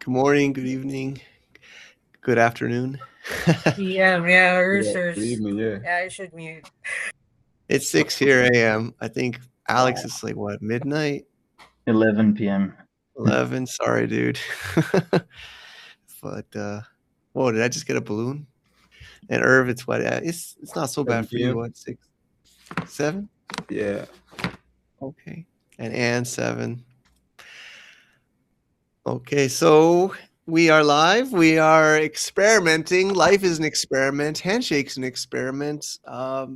Good morning, good evening, good afternoon. Yeah, Yeah, good roosters. evening. Yeah. Yeah, I should mute. It's 6 here a.m. I think Alex Wow. is like what, midnight? 11 p.m. 11. Sorry, dude. But whoa, did I just get a balloon? And Irv, it's what it's not so bad 7 for you. p.m. What, 6, 7? Yeah. Okay. And 7. Okay, so we are live. We are experimenting. Life is an experiment. Handshake's an experiment. I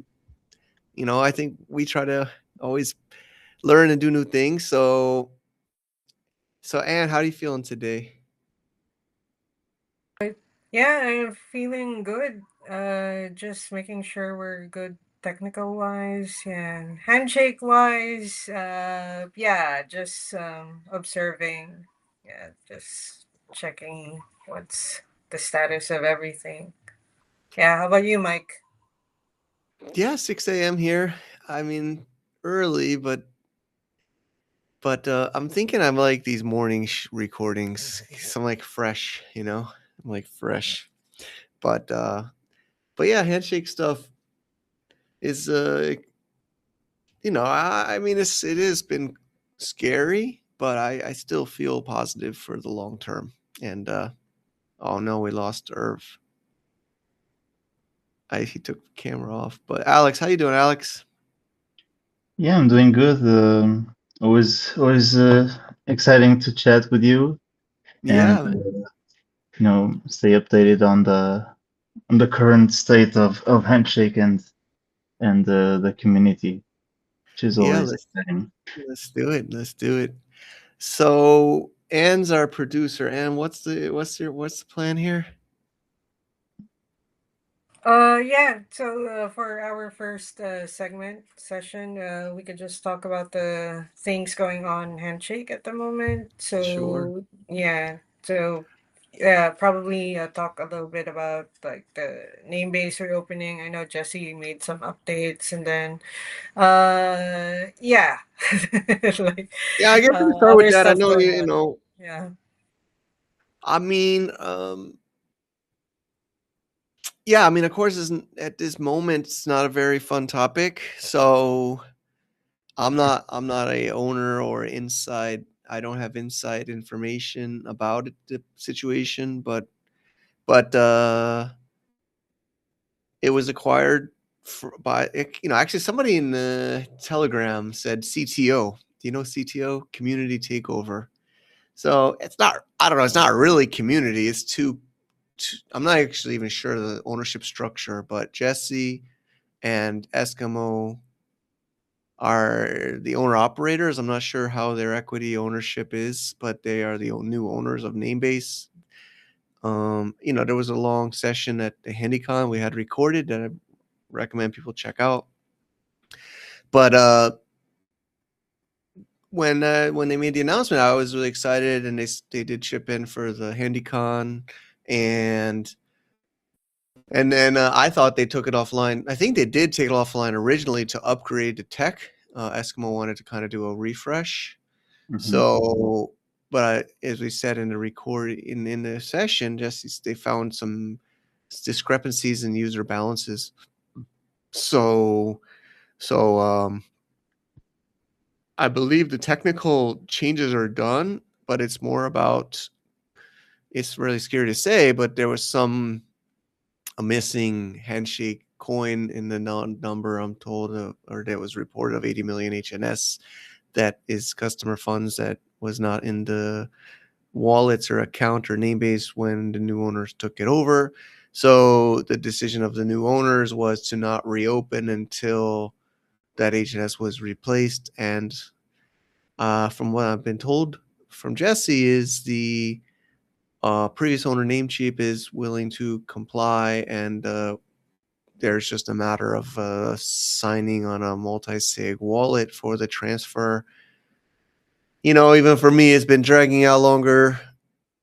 think we try to always learn and do new things. So Anne, how are you feeling today? Yeah, I'm feeling good. Just making sure we're good technical wise and handshake wise. Yeah, just observing. Yeah, just checking what's the status of everything. Yeah, how about you, Mike? Yeah, 6 a.m. here. I mean, early, but I'm thinking I'm like these morning recordings. So I'm like fresh, I'm like fresh. But yeah, handshake stuff is I mean it has been scary, but I still feel positive for the long term. And oh no, we lost Irv. He took the camera off. But Alex, how you doing, Alex? Yeah, I'm doing good. Always exciting to chat with you and Yeah, man. stay updated on the current state of Handshake and the community, which is Yeah, always let's exciting. let's do it. Let's do it. So Anne's our producer. Anne, what's the plan here? Yeah, so for our first segment session, we could just talk about the things going on Handshake at the moment. Sure. So probably talk a little bit about like the Namebase reopening. I know Jesse made some updates, and then yeah, like Yeah, I guess we can start with other that. I stuff know going you on. know. Yeah. I mean, yeah. I mean, of course, isn't at this moment it's not a very fun topic. So I'm not a owner or inside. I don't have inside information about the situation, but it was acquired actually somebody in the Telegram said CTO. Do you know CTO? Community takeover. So it's not. I don't know. It's not really community. It's I'm not actually even sure of the ownership structure, but Jesse and Eskimo are the owner operators. I'm not sure how their equity ownership is, but they are the new owners of Namebase. There was a long session at the HandyCon we had recorded that I recommend people check out. But when they made the announcement, I was really excited, and they did chip in for the HandyCon, and then I thought they took it offline. I think they did take it offline originally to upgrade the tech. Eskimo wanted to kind of do a refresh. Hmm. So, but as we said in the record in the session, just they found some discrepancies in user balances. So, so I believe the technical changes are done, but it's more about. It's really scary to say, but there was a missing handshake coin in the number I'm told, or that was reported of 80 million HNS. That is customer funds that was not in the wallets or account or Namebase when the new owners took it over. So the decision of the new owners was to not reopen until that HNS was replaced. And from what I've been told from Jesse, is the previous owner Namecheap is willing to comply, and there's just a matter of signing on a multi-sig wallet for the transfer. Even for me, it's been dragging out longer,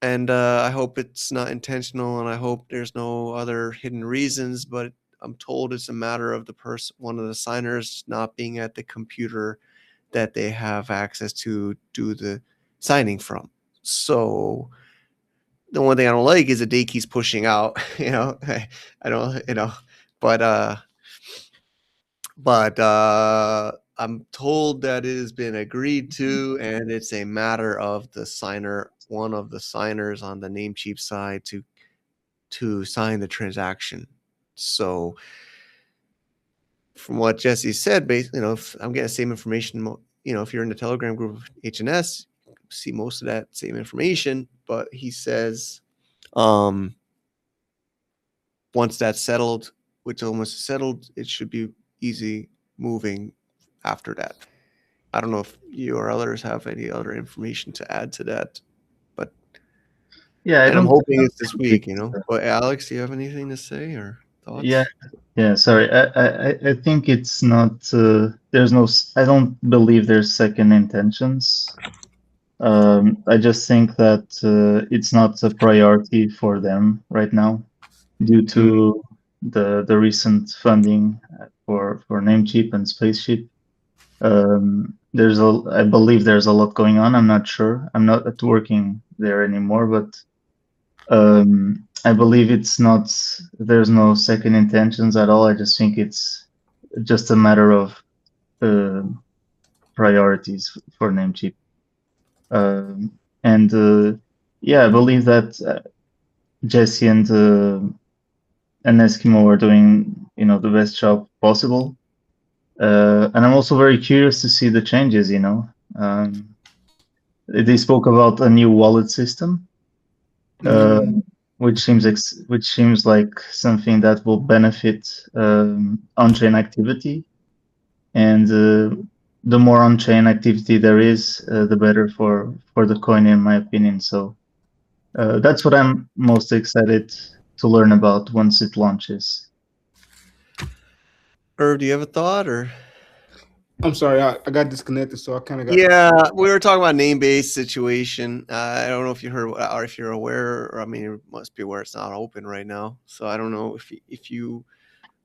and I hope it's not intentional, and I hope there's no other hidden reasons. But I'm told it's a matter of one of the signers, not being at the computer that they have access to do the signing from. So the one thing I don't like is the date keeps pushing out. I don't. But I'm told that it has been agreed to, and it's a matter of one of the signers on the Namecheap side to sign the transaction. So from what Jesse said, if I'm getting the same information, if you're in the Telegram group of HNS, see most of that same information. But he says, once that's settled, which almost settled, it should be easy moving after that. I don't know if you or others have any other information to add to that, but yeah, I'm hoping it's this week. But Alex, do you have anything to say or thoughts? Yeah. Sorry, I think it's not. There's no. I don't believe there's second intentions. I just think that it's not a priority for them right now, due to the recent funding for Namecheap and Spaceship. I believe there's a lot going on. I'm not sure. I'm not working there anymore, but I believe there's no second intentions at all. I just think it's just a matter of priorities for Namecheap. I believe that Jesse and Eskimo are doing the best job possible. And I'm also very curious to see the changes. They spoke about a new wallet system, which seems like something that will benefit on-chain activity, and the more on-chain activity there is, the better for the coin, in my opinion. So that's what I'm most excited to learn about once it launches. Irv, do you have a thought or? I'm sorry, I got disconnected, so I kind of got. Yeah, we were talking about Namebase situation. I don't know if you heard or if you're aware. Or, I mean, you must be aware it's not open right now. So I don't know if you.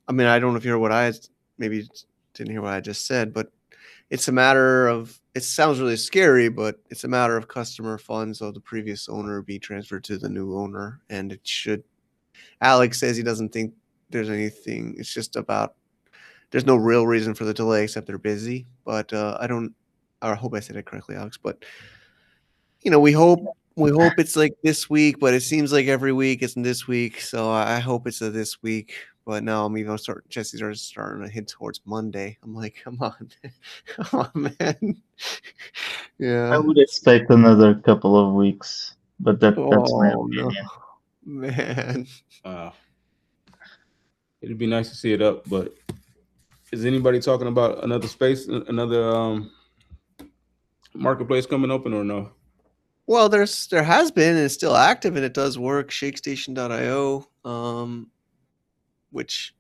I mean, I don't know if you heard what I maybe didn't hear what I just said, but it's a matter of. It sounds really scary, but it's a matter of customer funds of the previous owner be transferred to the new owner, and it should. Alex says he doesn't think there's anything. It's just about. There's no real reason for the delay except they're busy. But I hope I said it correctly, Alex. But we hope it's like this week, but it seems like every week isn't this week. So I hope it's this week. But now I'm even Jesse's already starting to hint towards Monday. I'm like, come on, come on, man. Yeah. I would expect another couple of weeks, but that's my opinion. No. Man. It'd be nice to see it up, but is anybody talking about another space, another marketplace coming open or no? Well, there has been, and it's still active, and it does work. ShakeStation.io, which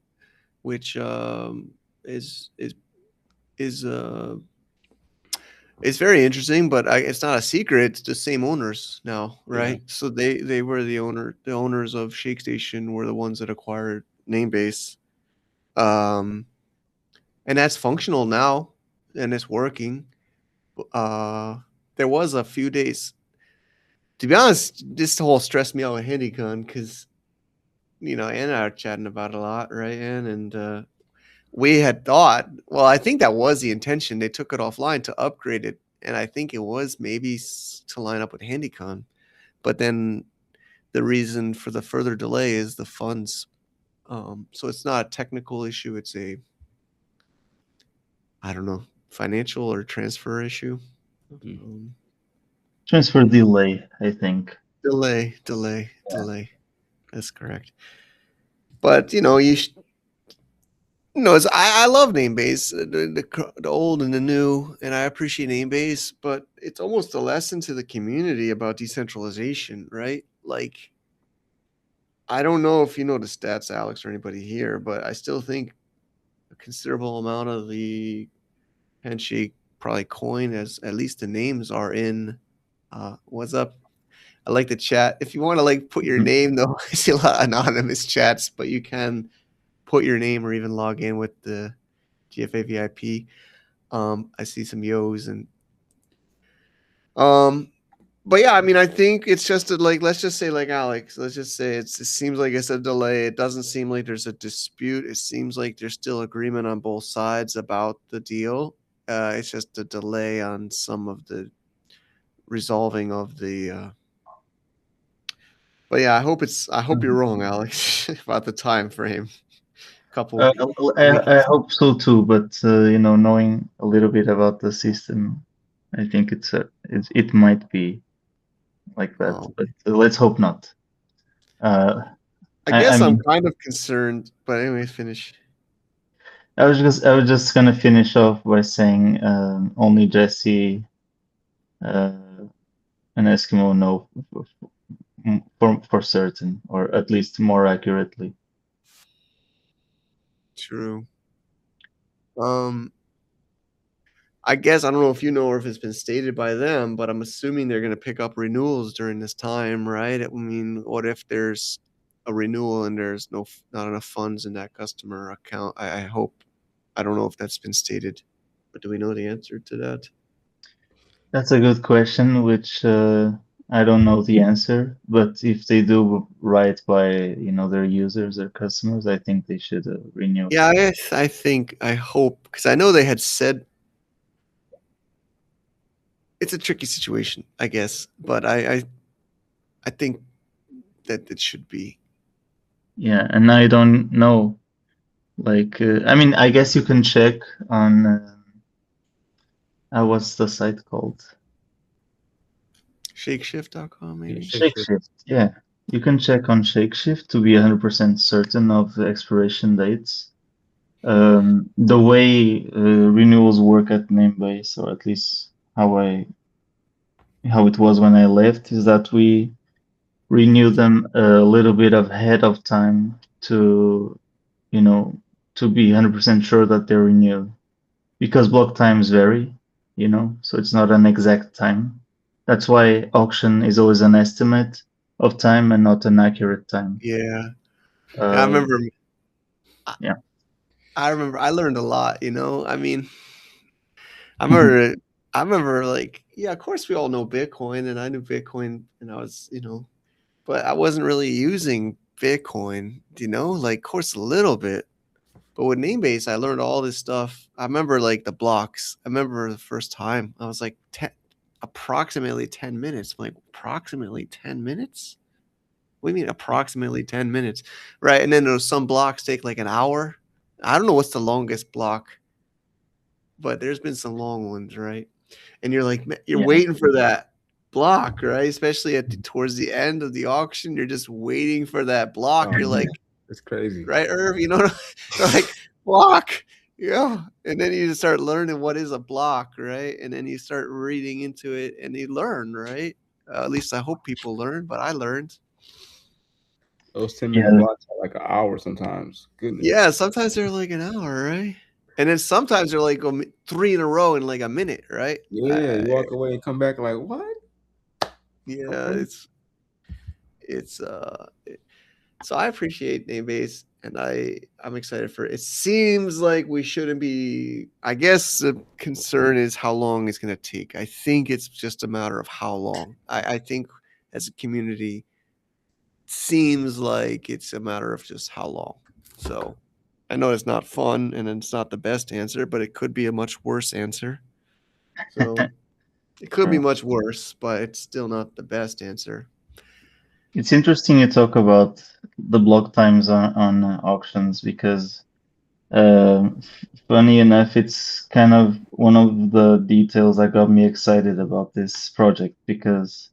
is very interesting, but it's not a secret. It's the same owners now, right? Yeah. So they were the owners of ShakeStation were the ones that acquired Namebase, and that's functional now, and it's working. There was a few days. To be honest, this whole stressed me out with HandyCon because, Ann and I are chatting about it a lot, right, Ann? And we had thought, well, I think that was the intention. They took it offline to upgrade it, and I think it was maybe to line up with HandyCon. But then the reason for the further delay is the funds. So it's not a technical issue. It's I don't know, financial or transfer issue. Transfer delay, I think. Delay. That's correct. But you I love Namebase, the old and the new, and I appreciate Namebase, but it's almost a lesson to the community about decentralization, right? Like, I don't know if you know the stats, Alex, or anybody here, but I still think a considerable amount of the Handshake probably coin, as at least the names are in. What's up? I like the chat. If you want to put your name, though, I see a lot of anonymous chats, but you can put your name or even log in with the GFA VIP. I see some yos and But yeah, I mean, I think it's just like, let's just say, like Alex, let's just say it seems like it's a delay. It doesn't seem like there's a dispute. It seems like there's still agreement on both sides about the deal. It's just a delay on some of the resolving of the. But yeah, I hope you're wrong, Alex, about the time frame. Couple weeks. I hope so too, but knowing a little bit about the system, I think it might be like that, Oh, but let's hope not. I I guess I'm mean, kind of concerned, but anyway, finish. I was just gonna finish off by saying only Jesse and Eskimo know for certain, or at least more accurately. True. I guess I don't know if you know or if it's been stated by them, but I'm assuming they're going to pick up renewals during this time, right? I mean, what if there's a renewal and there's not enough funds in that customer account? I hope. I don't know if that's been stated, but do we know the answer to that? That's a good question, which I don't know the answer, but if they do right by their users or customers, I think they should renew. Yeah, I think, I hope, because I know they had said it's a tricky situation, I guess, but I think that it should be. Yeah, and I don't know. Like, I mean, I guess you can check on what's the site called? Shakeshift.com, maybe? Shakeshift. Yeah, you can check on Shakeshift to be 100% certain of the expiration dates. The way renewals work at Namebase, or at least how it was when I left, is that we renew them a little bit ahead of time to to be 100% sure that they're renewed, because block times vary, so it's not an exact time. That's why auction is always an estimate of time and not an accurate time. Yeah. I remember. Yeah. I remember I learned a lot, I mean, I remember I remember like, yeah, of course we all know Bitcoin and I knew Bitcoin and I was, but I wasn't really using Bitcoin, like of course a little bit. But with Namebase, I learned all this stuff. I remember like the blocks. I remember the first time I was like approximately 10 minutes. I'm like, approximately 10 minutes? What do you mean approximately 10 minutes? Right. And then there's some blocks take like an hour. I don't know what's the longest block, but there's been some long ones, right? And you're like, you're waiting for that block, right? Especially towards the end of the auction, you're just waiting for that block. Oh, You're like, it's crazy, right, Irv? Like block, and then you just start learning what is a block, right? And then you start reading into it, and you learn, right? At least I hope people learn, but I learned. Those 10-minute blocks are like an hour sometimes. Goodness. Yeah, sometimes they're like an hour, right? And then sometimes they're like 3 in a row in like a minute, right? Yeah, you walk away and come back like, what? Yeah, Okay. So I appreciate Namebase, and I'm excited for it. It seems like we shouldn't be. I guess the concern is how long it's going to take. I think it's just a matter of how long. I think as a community, seems like it's a matter of just how long. So I know it's not fun and it's not the best answer, but it could be a much worse answer. So it could be much worse, but it's still not the best answer. It's interesting you talk about the block times on auctions, because funny enough, it's kind of one of the details that got me excited about this project, because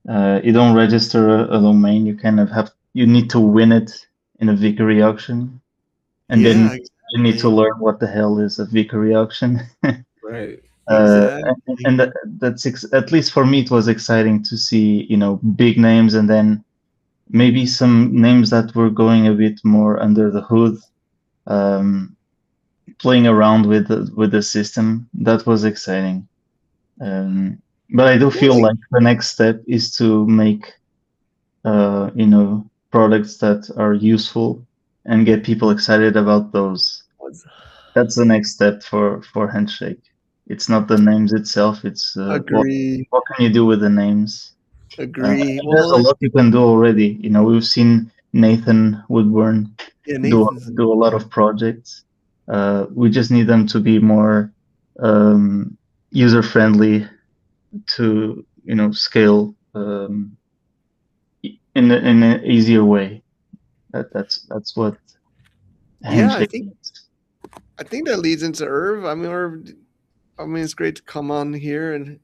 you don't register a domain. You need to win it in a Vickery auction, and then Yeah, you need to exactly. learn what the hell is a Vickery auction. Right. Exactly. And that's at least for me, it was exciting to see, big names, and then maybe some names that were going a bit more under the hood, playing around with the system. That was exciting. But I do feel like the next step is to make products that are useful and get people excited about those. That's the next step for Handshake. It's not the names itself. It's Agree. what can you do with the names? Agree. And there's a Well, lot you can do already. You know, we've seen Nathan Woodburn yeah, do Nathan's. do a lot of projects. We just need them to be more user friendly to scale in an easier way. That's what Yeah, Handshake is. I think that leads into Irv. I mean, Irv, I mean, it's great to come on here. And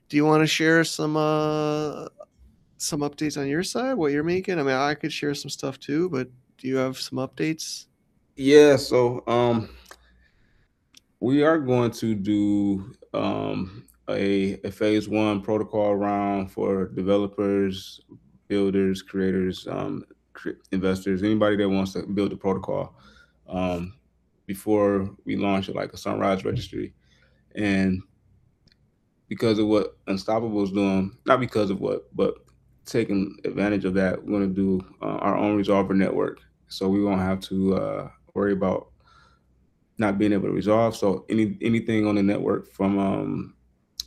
do you want to share some updates on your side? What you're making? I mean, I could share some stuff too, but do you have some updates? Yeah, so we are going to do a phase one protocol round for developers, builders, creators, investors, anybody that wants to build a protocol um, before we launch it, like a sunrise registry. And because of what Unstoppable is doing, not because of what, but taking advantage of that, we're going to do our own resolver network. So we won't have to worry about not being able to resolve. So anything on the network from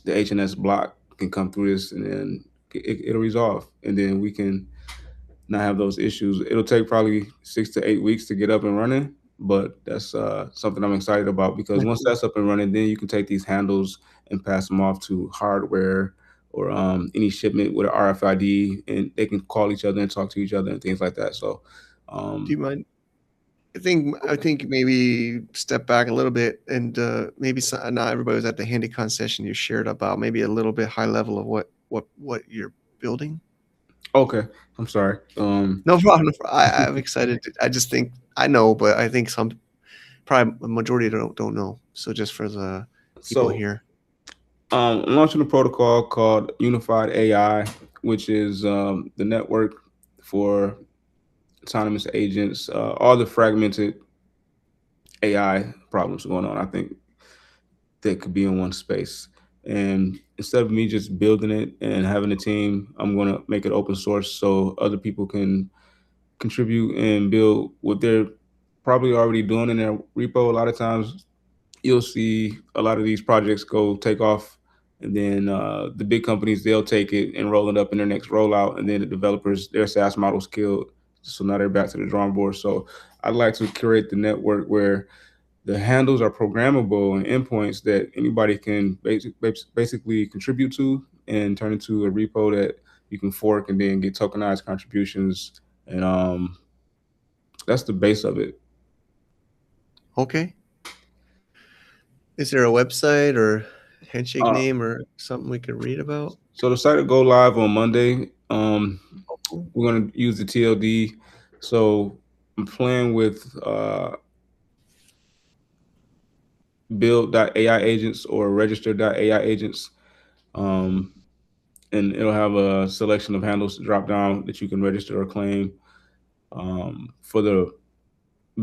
the HNS block can come through this, and then it'll resolve, and then we can not have those issues. It'll take probably 6 to 8 weeks to get up and running, but that's something I'm excited about because once that's up and running, then you can take these handles and pass them off to hardware or any shipment with an RFID, and they can call each other and talk to each other and things like that. So, Do you mind? I think maybe step back a little bit and maybe not everybody was at the HandyCon session you shared about maybe a little bit high level of what you're building. okay, I'm sorry. No problem. No problem. I'm excited. I just think I know, but I think some probably a majority don't know. So just for the people So here. I'm launching a protocol called Unified AI, which is the network for autonomous agents, all the fragmented AI problems going on. I think that could be in one space. And instead of me just building it and having a team, I'm going to make it open source so other people can contribute and build what they're probably already doing in their repo. A lot of times you'll see a lot of these projects go take off, and then the big companies, they'll take it and roll it up in their next rollout, and then the developers, their SaaS model's killed, so now they're back to the drawing board. So I'd like to curate the network where the handles are programmable and endpoints that anybody can basically contribute to and turn into a repo that you can fork and then get tokenized contributions, and that's the base of it. Okay. Is there a website or handshake uh, name or something we could read about? so the site will go live on Monday. Oh, cool. We're going to use the TLD. So I'm playing with build.ai agents or register.ai agents. Um, and it'll have a selection of handles to drop down that you can register or claim for the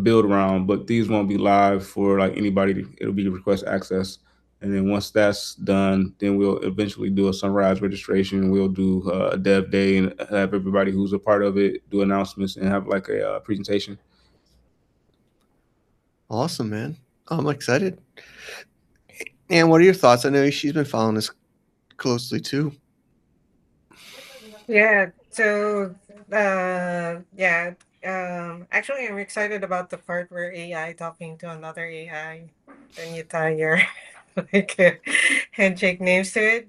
build round. But these won't be live for like anybody. It'll be request access. And then once that's done, then we'll eventually do a sunrise registration. We'll do a dev day and have everybody who's a part of it do announcements and have like a presentation. Awesome, man. I'm excited. And what are your thoughts? I know she's been following this closely too. Yeah. So, yeah. Actually, I'm excited about the part where AI talking to another AI. Then you tie your like handshake names to it.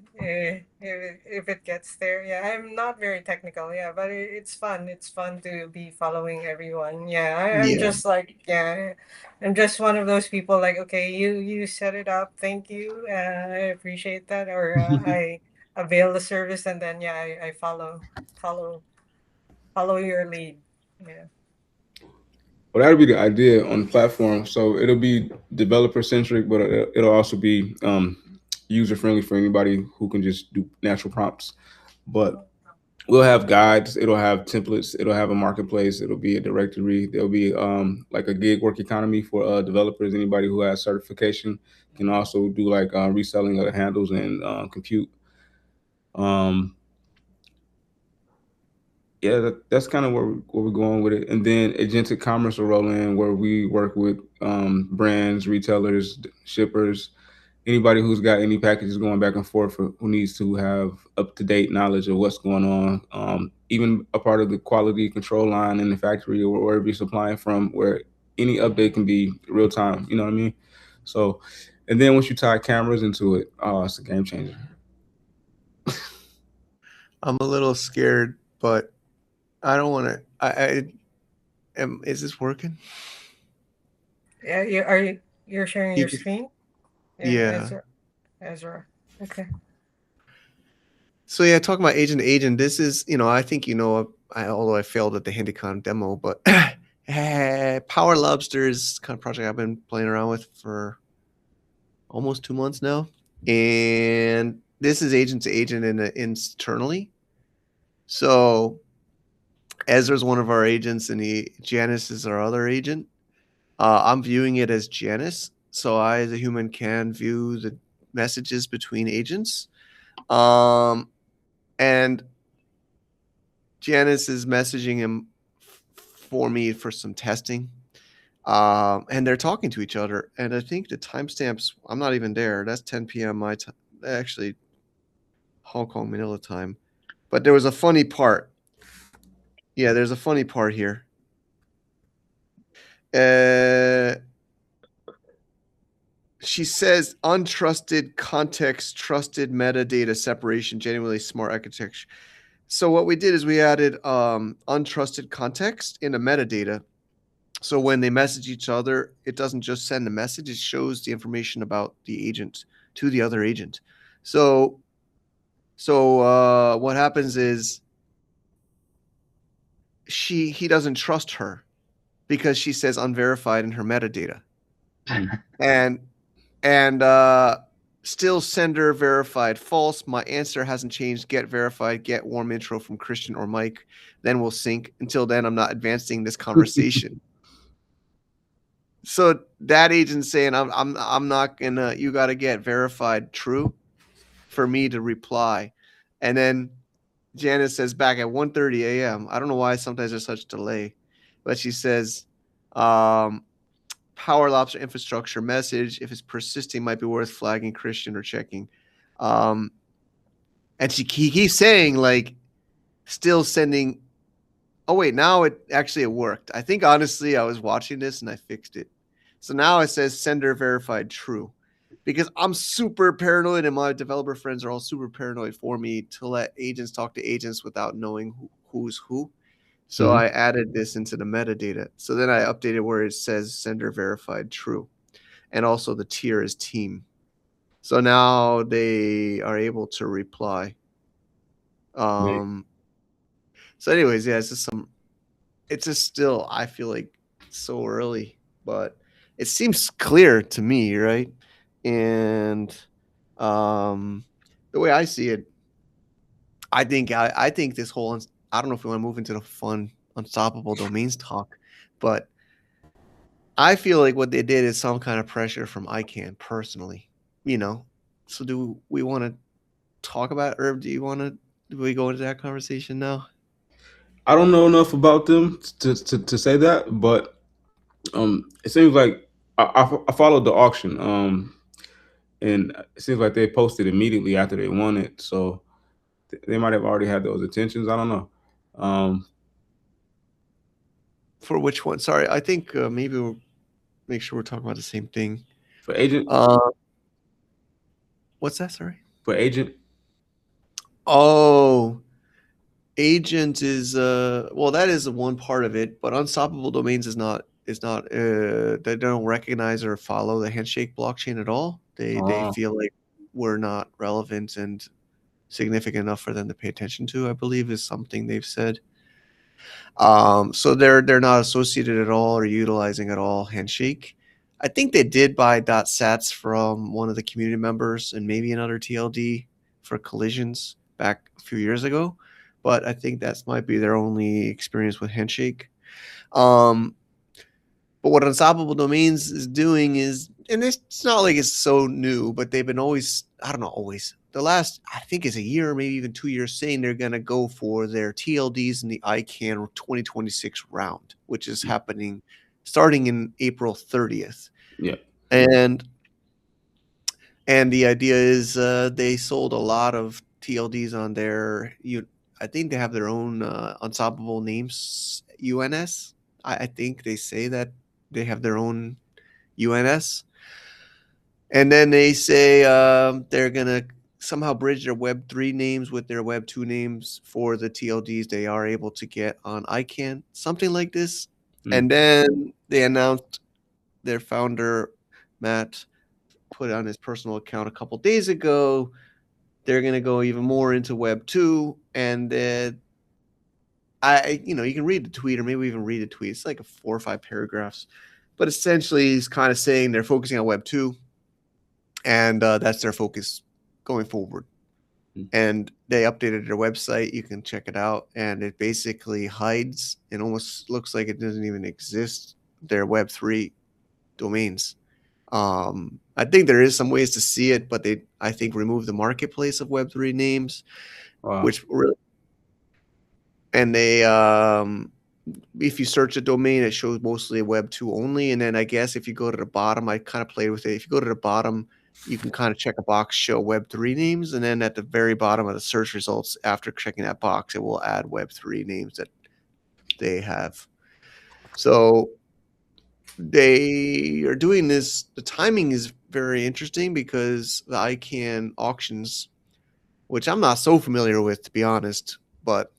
If it gets there, yeah. I'm not very technical, yeah, but it's fun. It's fun to be following everyone. Yeah, I'm Yeah. just like, yeah, I'm just one of those people. Like, okay, you set it up. Thank you. I appreciate that. Or I avail the service, and then yeah, I follow follow your lead. Yeah. Well, that'll be the idea on the platform. So it'll be developer centric, but it'll also be user friendly for anybody who can just do natural prompts. But we'll have guides. It'll have templates. It'll have a marketplace. It'll be a directory. There'll be like a gig work economy for developers. Anybody who has certification can also do like reselling of handles and compute. Um, yeah, that's kind of where we're going with it. And then agentic commerce will roll in where we work with brands, retailers, shippers, anybody who's got any packages going back and forth, or who needs to have up to date knowledge of what's going on, even a part of the quality control line in the factory or wherever you're supplying from, where any update can be real time. You know what I mean? So, and then once you tie cameras into it, it's a game changer. I'm a little scared, but I don't want to. Is this working? Yeah, you're sharing You your could, screen? Yeah, yeah. Ezra. Okay. So yeah, talking about agent to agent, this is, I think, although I failed at the HandyCon demo, but Power Lobster is kind of project I've been playing around with for almost 2 months now, and this is agent to agent internally. So Ezra's one of our agents, and Janice is our other agent. I'm viewing it as Janice, so I, as a human, can view the messages between agents. And Janice is messaging him for me for some testing. And they're talking to each other. And I think the timestamps, I'm not even there. That's 10 p.m. my time. Actually, Hong Kong, Manila time. But there was a funny part. Yeah, there's a funny part here. She says untrusted context, trusted metadata separation, genuinely smart architecture. So what we did is we added untrusted context into metadata. So when they message each other, it doesn't just send a message; it shows the information about the agent to the other agent. So what happens is he doesn't trust her because she says unverified in her metadata, and still sender verified false. My answer hasn't changed. Get verified. Get warm intro from Christian or Mike. Then we'll sync. Until then, I'm not advancing this conversation. So that agent's saying I'm not gonna. You got to get verified true for me to reply, and then Janice says back at 1:30 a.m. I don't know why sometimes there's such delay, but she says, Power Lobster infrastructure message. If it's persisting, might be worth flagging Christian or checking. And he keeps saying like, still sending. Oh wait, now it worked. I think honestly I was watching this and I fixed it. So now it says sender verified true, because I'm super paranoid and my developer friends are all super paranoid for me to let agents talk to agents without knowing who's who. So I added this into the metadata. So then I updated where it says sender verified true, and also the tier is team. So now they are able to reply. So anyways, yeah, it's just still, I feel like so early, but it seems clear to me, right? And the way I see it, I think this whole, I don't know if we want to move into the fun unstoppable domains talk, but I feel like what they did is some kind of pressure from ICANN personally, So do we want to talk about, or do we go into that conversation now? I don't know enough about them to say that, but it seems like I followed the auction, and it seems like they posted immediately after they won it, so they might have already had those intentions. I don't know. For which one? Sorry, I think maybe we'll make sure we're talking about the same thing. For agent. What's that? Sorry. For agent. Oh, agent is well, that is one part of it, but unstoppable domains is not. They don't recognize or follow the Handshake blockchain at all. They feel like we're not relevant and significant enough for them to pay attention to, I believe, is something they've said. So they're not associated at all or utilizing at all Handshake. I think they did buy .sats from one of the community members and maybe another TLD for collisions back a few years ago, but I think that might be their only experience with Handshake. But what Unstoppable Domains is doing is, and it's not like it's so new, but they've been always, I don't know, always, the last, I think is a year, maybe even 2 years, saying they're going to go for their TLDs in the ICANN 2026 round, which is happening starting in April 30th. Yeah. And And the idea is they sold a lot of TLDs on their. I think they have their own unstoppable names UNS. I think they say that they have their own UNS, and then they say they're gonna somehow bridge their Web3 names with their Web2 names for the TLDs they are able to get on ICANN, something like this. And then they announced their founder Matt put on his personal account a couple days ago. They're going to go even more into Web 2, and you can read the tweet, or maybe even read the tweet. It's like 4 or 5 paragraphs, but essentially he's kind of saying they're focusing on Web 2, and that's their focus going forward. And they updated their website. You can check it out, and it basically hides and almost looks like it doesn't even exist, their Web3 domains. I think there is some ways to see it, but they, I think, remove the marketplace of Web3 names, which really, and they, if you search a domain, it shows mostly Web2 only. And then I guess if you go to the bottom, I kind of played with it. If you go to the bottom, you can kind of check a box, show Web3 names, and then at the very bottom of the search results, after checking that box, it will add Web3 names that they have. So they are doing this. The timing is very interesting because the ICANN auctions, which I'm not so familiar with, to be honest, but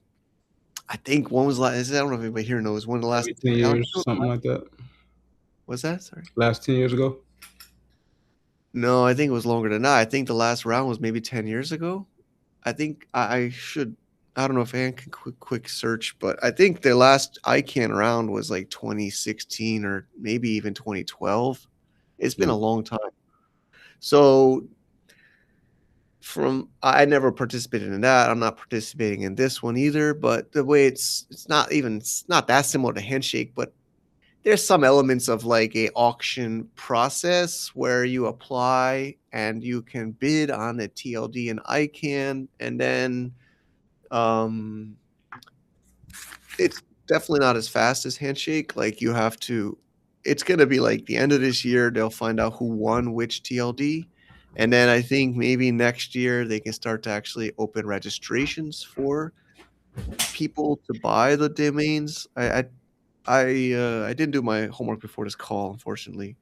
I think one was last. I don't know if anybody here knows one of the last 10 years, something like that. What's that? Sorry. Last 10 years ago? No, I think it was longer than that. I think the last round was maybe 10 years ago. I think I should. I don't know if Ann can quick search, but I think the last ICANN round was like 2016 or maybe even 2012. It's been a long time. So I never participated in that. I'm not participating in this one either, but the way it's not that similar to Handshake, but there's some elements of like a auction process where you apply and you can bid on a TLD and ICANN, and then it's definitely not as fast as Handshake. Like you have to, it's going to be like the end of this year, they'll find out who won which TLD. And then I think maybe next year they can start to actually open registrations for people to buy the domains. I didn't do my homework before this call, unfortunately,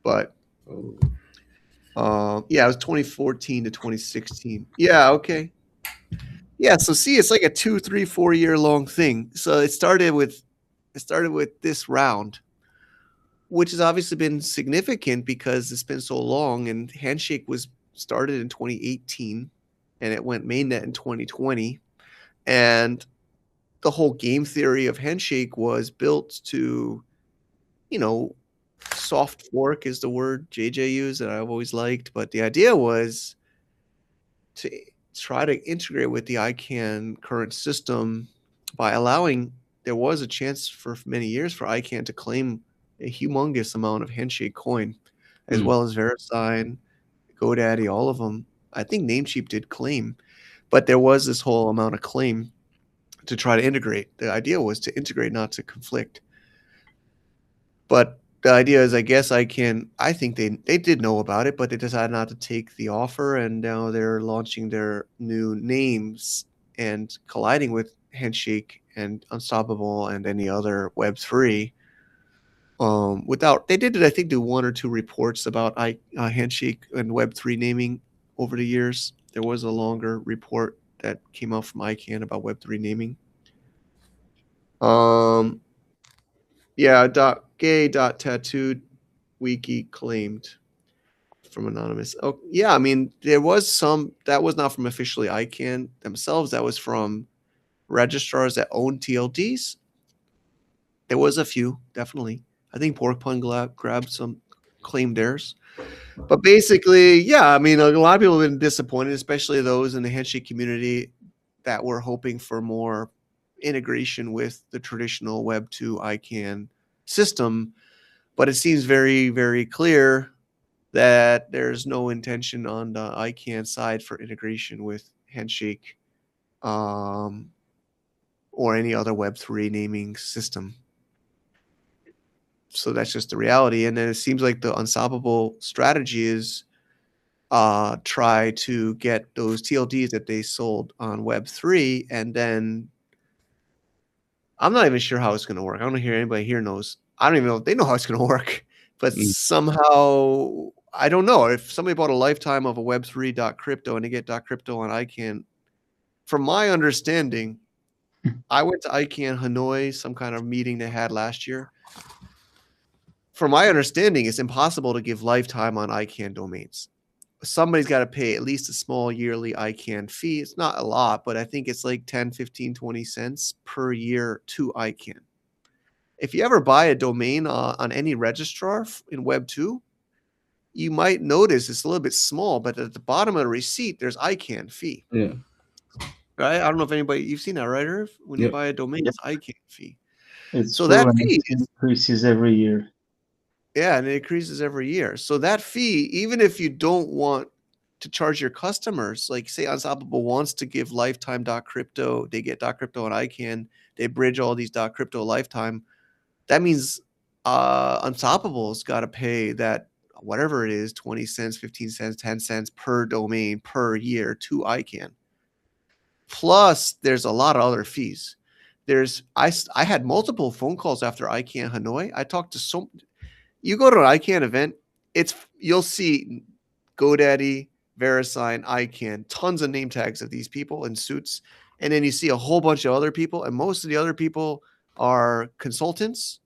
but yeah, it was 2014 to 2016. Yeah, okay. Yeah, so see, it's like a 2, 3, 4 year long thing. So it started with this round, which has obviously been significant because it's been so long. And Handshake was started in 2018, and it went mainnet in 2020, and the whole game theory of Handshake was built to, soft fork is the word JJ used that I've always liked, but the idea was to try to integrate with the ICANN current system by allowing, there was a chance for many years for ICANN to claim a humongous amount of Handshake coin, as well as VeriSign, GoDaddy, all of them. I think Namecheap did claim, but there was this whole amount of claim to try to integrate. The idea was to integrate, not to conflict. But the idea is, I guess I think they did know about it, but they decided not to take the offer, and now they're launching their new names and colliding with Handshake and Unstoppable and any other Web3. They did, I think, do 1 or 2 reports about Handshake and Web3 naming over the years. There was a longer report that came out from ICANN about Web3 naming. Yeah, .gay.tattooed wiki claimed from anonymous. Oh, yeah, I mean, there was some that was not from officially ICANN themselves. That was from registrars that own TLDs. There was a few, definitely. I think Porkpun grabbed some, claimed theirs. But basically, yeah, I mean, a lot of people have been disappointed, especially those in the Handshake community that were hoping for more integration with the traditional Web2 ICANN system. But it seems very, very clear that there's no intention on the ICANN side for integration with Handshake or any other Web3 naming system. So that's just the reality. And then it seems like the Unstoppable strategy is try to get those TLDs that they sold on Web3, and then I'm not even sure how it's going to work. I don't hear anybody here knows. I don't even know if they know how it's going to work, but somehow I don't know if somebody bought a lifetime of a Web3 .crypto and they get .crypto on ICANN. From my understanding, I went to ICANN Hanoi, some kind of meeting they had last year. From my understanding, it's impossible to give lifetime on ICANN domains. Somebody's got to pay at least a small yearly ICANN fee. It's not a lot, but I think it's like 10, 15, 20 cents per year to ICANN. If you ever buy a domain on any registrar in Web 2, you might notice it's a little bit small, but at the bottom of the receipt, there's ICANN fee. Yeah. Right? I don't know if anybody, you've seen that, right, Irv? When you Yep. buy a domain, it's ICANN fee. It's So true, that and fee it increases every year. Yeah, and it increases every year. So that fee, even if you don't want to charge your customers, like say Unstoppable wants to give lifetime .crypto, they get .crypto on ICANN, they bridge all these .crypto lifetime. That means Unstoppable's got to pay that whatever it is, 20 cents, 15 cents, 10 cents per domain per year to ICANN. Plus, there's a lot of other fees. I had multiple phone calls after ICANN Hanoi. I talked to you go to an ICANN event, you'll see GoDaddy, VeriSign, ICANN, tons of name tags of these people in suits, and then you see a whole bunch of other people, and most of the other people are consultants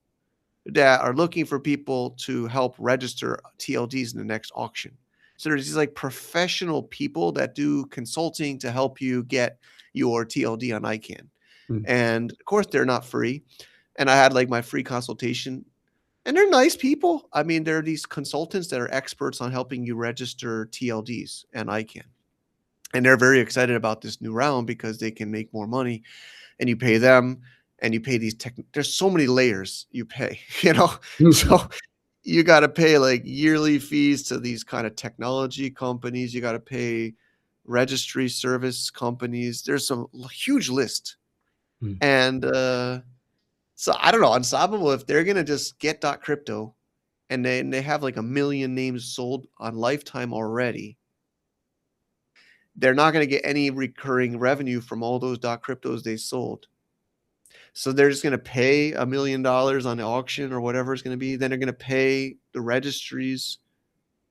that are looking for people to help register TLDs in the next auction. So there's these like professional people that do consulting to help you get your TLD on ICANN. And of course, they're not free. And I had like my free consultation. And they're nice people. I mean, they're these consultants that are experts on helping you register TLDs and ICANN. And they're very excited about this new round because they can make more money, and you pay them and you pay these there's so many layers you pay, So you got to pay like yearly fees to these kind of technology companies. You got to pay registry service companies. There's some huge list. And so I don't know, Unstoppable, if they're going to just get .crypto and then they have like 1 million names sold on lifetime already, they're not going to get any recurring revenue from all those .cryptos they sold. So they're just going to pay $1 million on the auction or whatever it's going to be. Then they're going to pay the registry's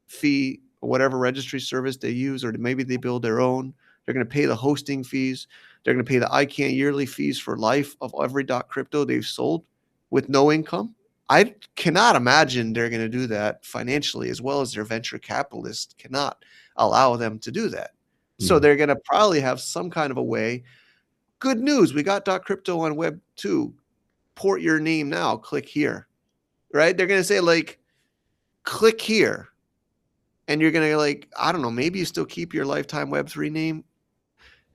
fee, or whatever registry service they use, or maybe they build their own. They're going to pay the hosting fees. They're going to pay the ICANN yearly fees for life of every .crypto they've sold with no income. I cannot imagine they're going to do that financially, as well as their venture capitalists cannot allow them to do that. So they're going to probably have some kind of a way. Good news, we got .crypto on Web 2. Port your name now. Click here. Right? They're going to say like, click here. And you're going to like, I don't know, maybe you still keep your lifetime Web3 name.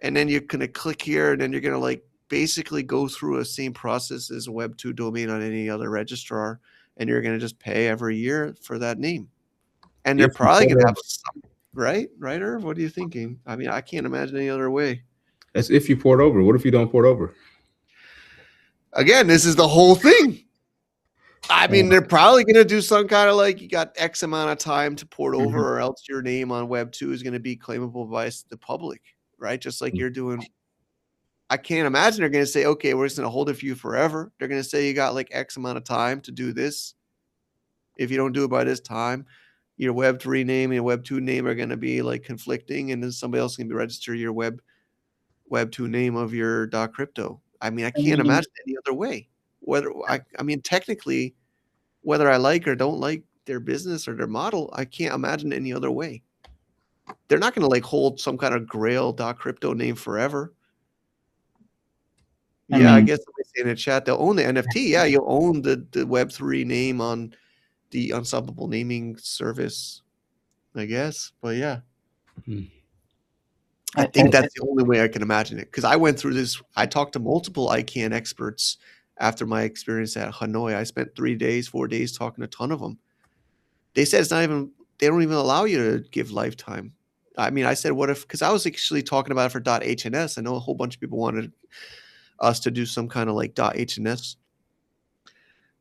And then you're going to click here, and then you're going to like basically go through a same process as a Web 2 domain on any other registrar. And you're going to just pay every year for that name. And they're probably going to have some, right? Right, Irv? What are you thinking? I mean, I can't imagine any other way. That's if you port over. What if you don't port over? Again, this is the whole thing. I mean, they're probably going to do some kind of like, you got X amount of time to port over, or else your name on Web 2 is going to be claimable by the public, right? Just like you're doing. I can't imagine they're going to say, okay, we're just going to hold it for you forever. They're going to say you got like X amount of time to do this. If you don't do it by this time, your Web 3 name and your Web 2 name are going to be like conflicting, and then somebody else can be register your Web 2 name of your .crypto. I mean, I can't imagine any other way. Whether I mean, technically, whether I like or don't like their business or their model, I can't imagine any other way. They're not going to like hold some kind of grail .crypto name forever. I guess somebody say in the chat they'll own the NFT. Yeah, you'll own the Web3 name on the Unstoppable naming service, I guess. But yeah. I think that's the only way I can imagine it. Because I went through this. I talked to multiple ICANN experts after my experience at Hanoi. I spent 4 days talking to a ton of them. They said it's not even, they don't even allow you to give lifetime. I mean, I said, what if, because I was actually talking about it for .HNS. I know a whole bunch of people wanted us to do some kind of like .HNS,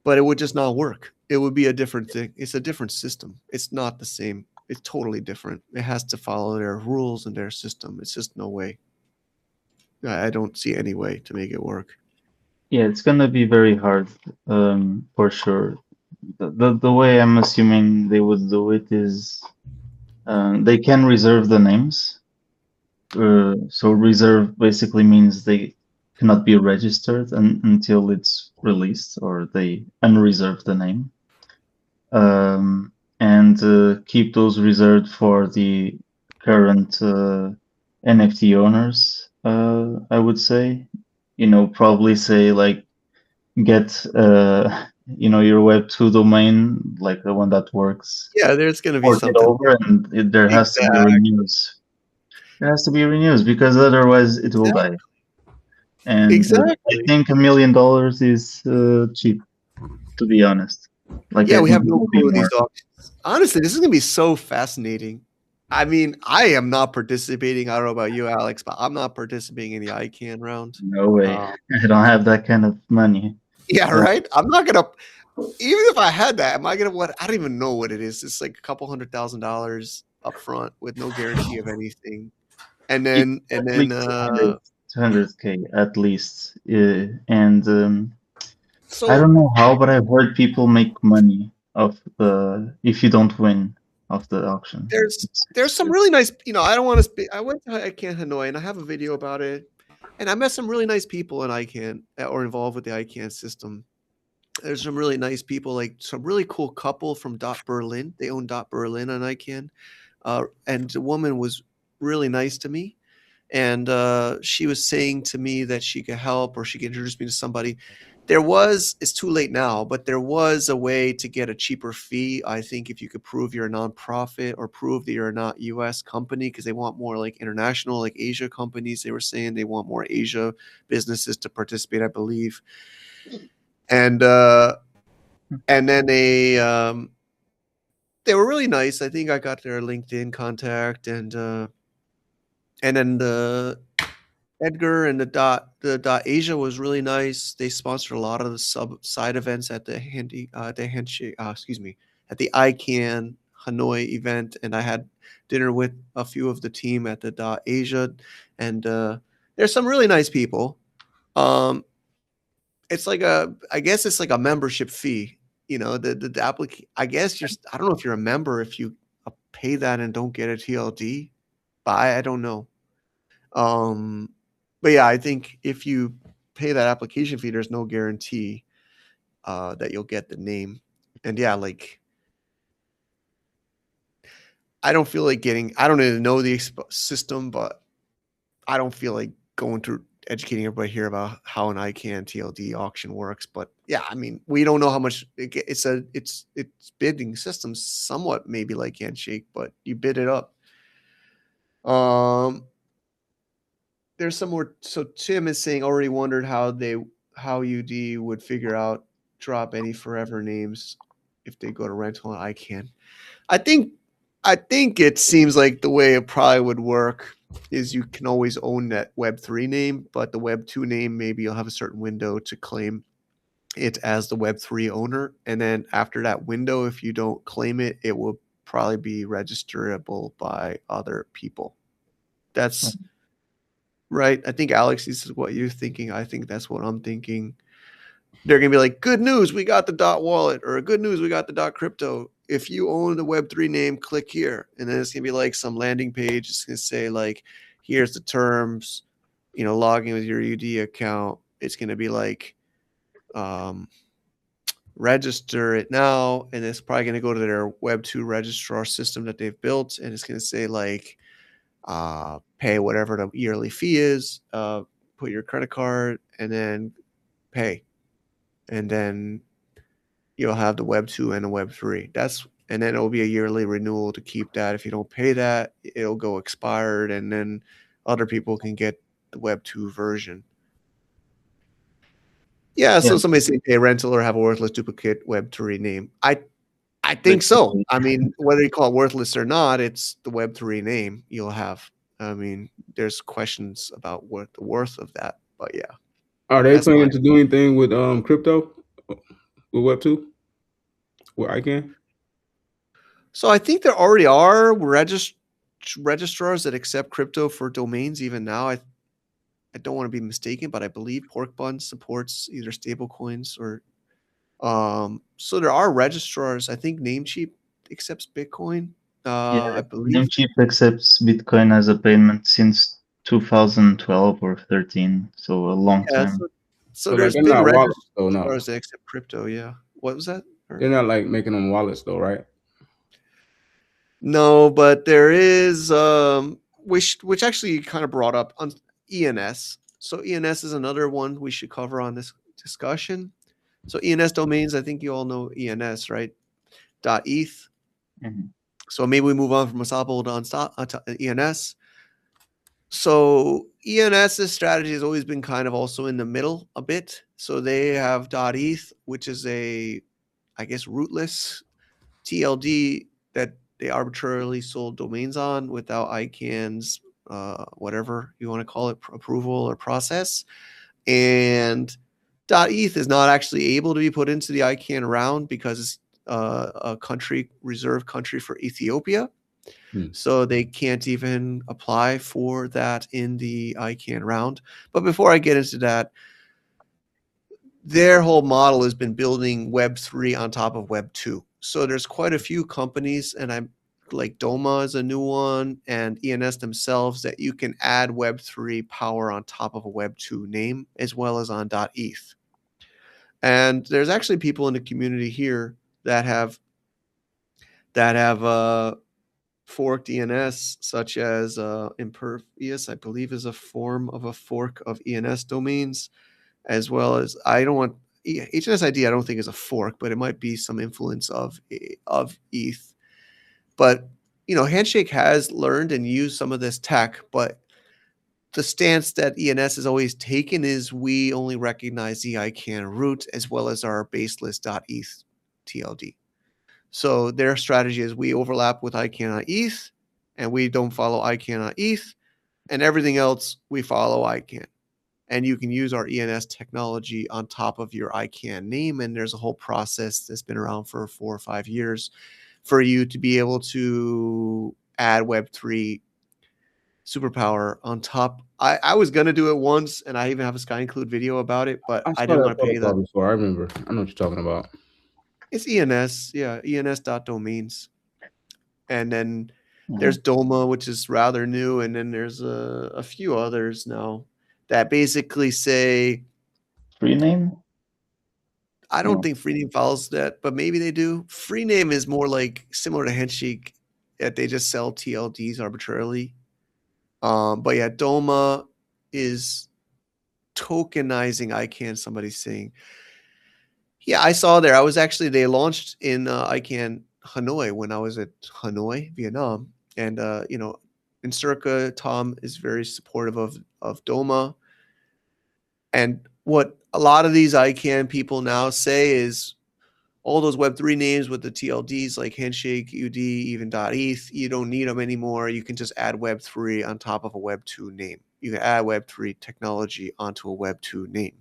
but it would just not work. It would be a different thing. It's a different system. It's not the same. It's totally different. It has to follow their rules and their system. It's just no way. I don't see any way to make it work. Yeah, it's gonna be very hard, for sure. The way I'm assuming they would do it is they can reserve the names. So reserve basically means they cannot be registered until it's released, or they unreserve the name. And keep those reserved for the current NFT owners, I would say. Probably say like get your Web2 domain, like the one that works, Yeah, there's going to be port it something. over, and there has to be Exactly. renews. There has to be renews because otherwise it will die. And I Exactly. think $1 million is cheap, to be honest. Like Yeah, I we think have it no will be clue of these more. auctions. Honestly, this is going to be so fascinating. I mean, I am not participating. I don't know about you, Alex, but I'm not participating in the ICANN round. No way. Uh, I don't have that kind of money. yeah, right. I'm not gonna. Even if I had that, am I gonna what? I don't even know what it is. It's like a couple $100,000 up front with no guarantee of anything, and It's then at least 200K at least. And I so don't know how, but I've heard people make money if you don't win of the auction. there's some really nice. I don't want to speak. I went to ICANN Hanoi, and I have a video about it, and I met some really nice people in ICANN that were involved with the ICANN system. There's some really nice people, like some really cool couple from Dot Berlin. They own Dot Berlin on ICANN, and the woman was really nice to me. And she was saying to me that she could help or she could introduce me to somebody. It's too late now, but there was a way to get a cheaper fee. I think if you could prove you're a nonprofit or prove that you're not US company, because they want more like international, like Asia companies. They were saying they want more Asia businesses to participate, I believe. And then they were really nice. I think I got their LinkedIn contact, and then the Edgar and the dot Asia was really nice. They sponsored a lot of the side events at the handshake. Excuse me, at the ICANN Hanoi event, and I had dinner with a few of the team at the dot Asia, and there's some really nice people. It's like I guess it's like a membership fee. I guess I don't know if you're a member if you pay that and don't get a TLD, but I don't know. But yeah, I think if you pay that application fee, there's no guarantee that you'll get the name. And yeah, like I don't feel like I don't even know the system, but I don't feel like going through educating everybody here about how an ICANN TLD auction works. But yeah, I mean, we don't know how much it's bidding system somewhat maybe like Handshake, but you bid it up. There's some more. So Tim is saying already wondered how UD would figure out drop any forever names if they go to rental on ICANN. I think it seems like the way it probably would work is you can always own that Web3 name, but the Web2 name, maybe you'll have a certain window to claim it as the Web3 owner. And then after that window, if you don't claim it, it will probably be registerable by other people. That's right. I think, Alex, this is what you're thinking. I think that's what I'm thinking. They're going to be like, good news, we got the dot wallet, or good news, we got the dot crypto. If you own the Web3 name, click here. And then it's going to be like some landing page. It's going to say like, here's the terms, logging with your UD account. It's going to be like, register it now. And it's probably going to go to their Web2 registrar system that they've built. And it's going to say like, pay whatever the yearly fee is, put your credit card, and then pay. And then you'll have the Web 2 and the Web 3. And then it'll be a yearly renewal to keep that. If you don't pay that, it'll go expired, and then other people can get the Web 2 version. Yeah, so somebody say pay rental or have a worthless duplicate Web 3 name. I think so. I mean, whether you call it worthless or not, it's the Web 3 name you'll have. I mean, there's questions about what the worth of that, but yeah. Are they planning to do anything with crypto with Web2? With ICANN? So I think there already are registrars that accept crypto for domains even now. I don't want to be mistaken, but I believe Pork Bun supports either stablecoins or so there are registrars. I think Namecheap accepts Bitcoin. Yeah, I believe. Namecheap accepts Bitcoin as a payment since 2012 or 13, so a long Yeah, time. so But like there's they're been not wallets though, no. registrars that accept crypto. Yeah. What was that? They're not like making them wallets though, right? No, but there is which actually kind of brought up on ENS. So ENS is another one we should cover on this discussion. So ENS domains, I think you all know ENS, right? .eth. Mhm. So maybe we move on from Masabo to ENS. So ENS's strategy has always been kind of also in the middle a bit. So they have .eth, which is a, I guess, rootless TLD that they arbitrarily sold domains on without ICANN's whatever you want to call it, approval or process. And .eth is not actually able to be put into the ICANN round because it's a country, reserve country for Ethiopia. So they can't even apply for that in the ICANN round. But before I get into that, their whole model has been building Web3 on top of Web2. So there's quite a few companies, and I'm like Doma is a new one, and ENS themselves that you can add Web3 power on top of a Web2 name as well as on .eth. And there's actually people in the community here that have forked ENS, such as Impervious, I believe, is a form of a fork of ENS domains, as well as I don't want HNSID. I don't think is a fork, but it might be some influence of ETH. But Handshake has learned and used some of this tech, but the stance that ENS has always taken is we only recognize the ICANN root as well as our baseless.eth TLD. So their strategy is we overlap with ICANN on ETH, and we don't follow ICANN on ETH, and everything else we follow ICANN. And you can use our ENS technology on top of your ICANN name, and there's a whole process that's been around for 4 or 5 years for you to be able to add Web3 superpower on top. I was gonna do it once, and I even have a Sky Include video about it, but I I saw didn't that want to pay protocol the. before. I remember. I know what you're talking about. It's ENS, yeah, ENS.domains. And then there's Mhm. Doma, which is rather new, and then there's a few others now that basically say Free name? I don't No. think Freename follows that, but maybe they do. Freename is more like similar to Handshake, that they just sell TLDs arbitrarily. But yeah, Doma is tokenizing ICANN. Somebody's saying, yeah, I saw there. I was actually they launched in ICANN Hanoi when I was at Hanoi, Vietnam, and in Circa, Tom is very supportive of Doma. And what a lot of these ICANN people now say is all those Web3 names with the TLDs like Handshake, UD, even .eth, you don't need them anymore. You can just add Web3 on top of a Web2 name. You can add Web3 technology onto a Web2 name.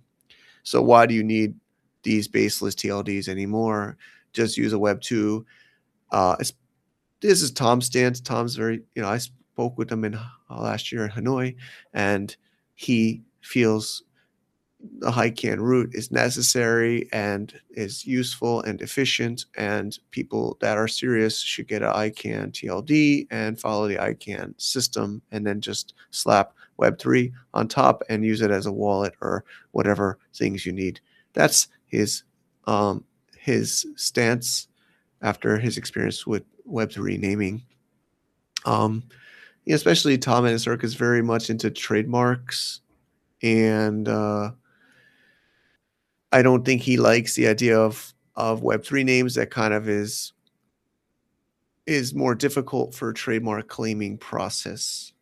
So why do you need these baseless TLDs anymore? Just use a Web2. This is Tom's stance. Tom's very, I spoke with him in last year in Hanoi, and he feels the ICANN route is necessary and is useful and efficient, and people that are serious should get an ICANN TLD and follow the ICANN system, and then just slap Web3 on top and use it as a wallet or whatever things you need. That's his stance after his experience with Web3 naming. Especially Tom and Cirque is very much into trademarks, and I don't think he likes the idea of Web3 names. That kind of is more difficult for trademark claiming process.